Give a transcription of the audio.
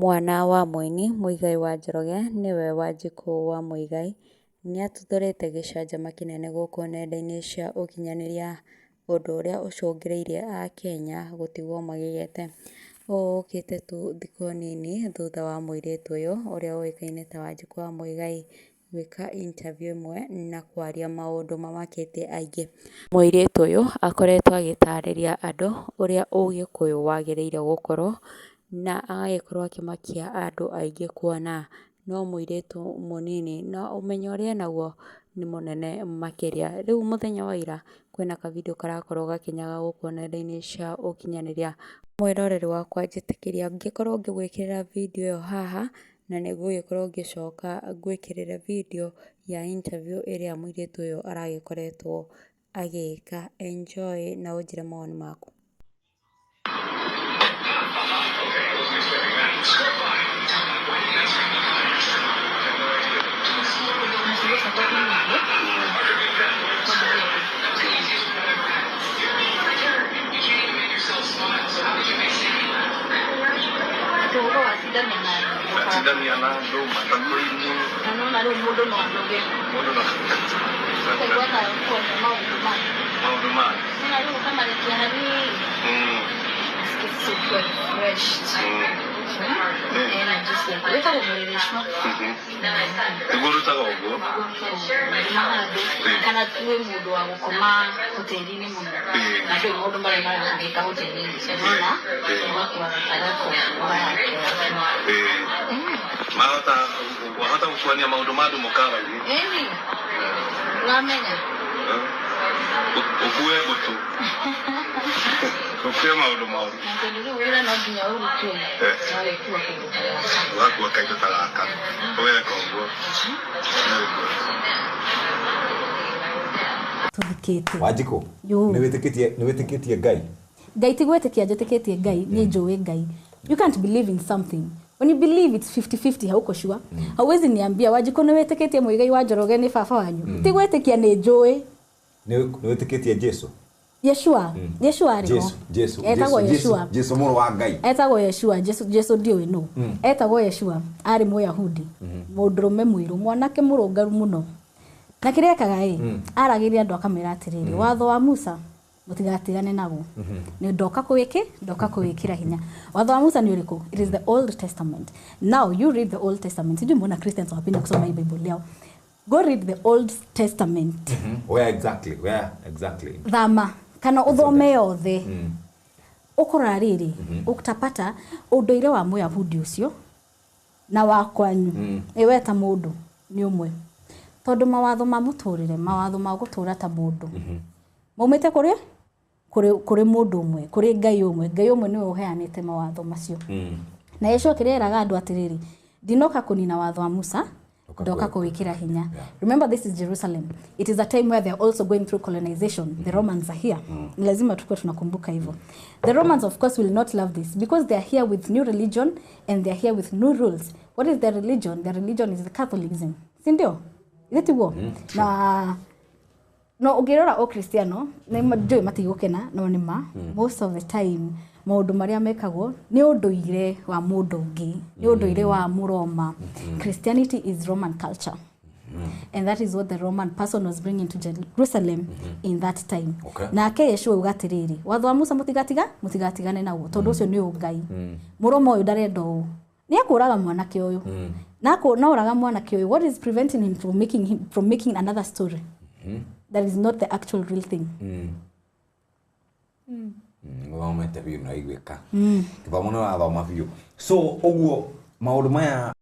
Mwana wa Mũini Muigai wa Njoroge nĩwe Wanjikũ wa Muigai nĩatuthũrĩte gĩcanjama kĩnene gũkũ nenda-inĩ cia ũkinyanĩria, ũndũ ũrĩa ũcũngĩrĩirie Akenya gũtigwo magĩgĩte. Ũũ ũkĩte tu thikũ nini thutha wa mũirĩtu ũyũ ũrĩa ũĩkaine ta Wanjikũ wa Muigai gwĩka interview ĩmwe na kwaria maũndũ mamakĩtie aingĩ. Mũirĩtu ũyũ akoretwo agĩtarĩria andũ ũrĩa ũgĩkũyũ wagĩrĩire gũkorwo na agagĩkorwo akĩmakia andũ aingĩ, kuona no mũirĩtu mũnini na ũmenyo ũrĩa enaguo nĩ mũnene makĩria. Rĩu mũthenya wa ira kwĩna ka video karakorwo gakĩnyaga gũkũ nenda-inĩ cia ũkinyanĩria. Mwĩroreri wakwa njĩtĩkĩria ngĩkorwo ngĩgwĩkĩrĩra video ĩyo haha, na nĩngũgĩkorwo ngĩcoka ngwĩkĩrĩre video ya interview ĩrĩa mũirĩtu ũyũ aragĩkoretwo agĩka. Enjoy na ũnjĩre mawoni maku. Atindania na andũ matatũ-inĩ na nona rĩu mũndũ no anoge kaigua ta kuona maũndũ maya na rĩu ũkamarekia hanini sikĩcukua fresh energy ciaku wĩtagwo mũrĩrĩcua nĩguo rutaga ũguo handũ kana tuwe mũndũ wa gũkoma hoteri-inĩ mũno na ndũĩ maũndũ marĩa marahangĩka hoteri-inĩ cio nona wahota gũkuania maũndũ ma andũ mũkawa-inĩ Uramenya ũkue ngũtũ ũkue maũndũ maũru na tondũ rĩu wĩra no nginya ũrutwo ũgakua kĩndũ ta gaka ũgakua kaindũ ta gaka ũgeka ũguo. Tũthikĩte Wanjikũ nĩwĩtĩkĩtie Ngai? Ngai ti gwĩtĩkia njĩtĩkĩtie Ngai, nĩ njũĩ Ngai. You can't believe in something. When you believe it's 50-50, hauko sure. Hauwezi niambia Wanjikũ nĩwĩtĩkĩtie Muigai wa Njoroge nĩ baba wanyu. Ti gwĩtĩkia nĩ njũĩ. Nĩwĩtĩkĩtie Jesu? Yeshua. Yeshua arĩho. Etagwo Yeshua. Jesu mũrũ wa Ngai. Etagwo Yeshua. Jesu ndiũĩ no. Etagwo Yeshua. Arĩ Mũyahudi. Mũndũrũme mũirũ, mwanake mũrũngaru mũno. Na kĩrĩa ekaga aragĩria andũ akamera atĩrĩrĩ, watho wa Musa mũtigatigane naguo. Nĩ ndoka kũwĩkĩra hinya. Watho wa Musa nĩ ũrĩkũ? It is the Old Testament. Now you read the Old Testament. Sijui mbona Christians wapenda kusoma hii Bible yao. Go read the Old Testament. Where exactly? Thama kana uthome yothe. Ukora rĩrĩ, utapata ũndũire wa Mũyahudi ũcio na wa kwanyu. Ewe ta mũndũ nĩ ũmwe. Tondũ mawatho ma mũtũrĩre, mawatho ma gũtũra ta mũndũ. Maumĩte kũrĩ mũndũ ũmwe, kũrĩ Ngai ũmwe. Ngai ũmwe nĩwe ũheanĩte mawatho macio. Na Yesu akĩreraga andũ atĩrĩrĩ, ndinoka kũnina watho wa Musa, ndoka kũwĩkĩra hinya. Remember, this is Jerusalem. It is a time where they are also going through colonization. The Romans are here. Ni lazima tukue tunakumbuka hivyo. The Romans of course will not love this because they are here with new religion and they are here with new rules. What is their religion? Their religion is the Catholicism. Si ndio? Itiguo. Na no ũngĩrora o Kristiano nĩ njũĩ matigũkena no nĩma most of the time maũndũ marĩa mekagwo nĩ ũndũire wa mũndũ ũngĩ, nĩ ũndũire wa Mũroma. Christianity is Roman culture. And that is what the Roman person was bringing to Jerusalem in that time. Nake Yeshua ugatiriri watho wa Musa mũtigatigane naguo tondũ ũcio nĩ ũngai. Mũroma ũyũ ndarenda ũũ. Nĩ akũraga mwanake ũyũ. Na ũraga mwanake ũyũ. What is preventing him from making another story? That is not the actual real thing. Thomete biũ na igwĩka. Gĩthomo nĩ wathoma biũ. So ũguo maũndũ maya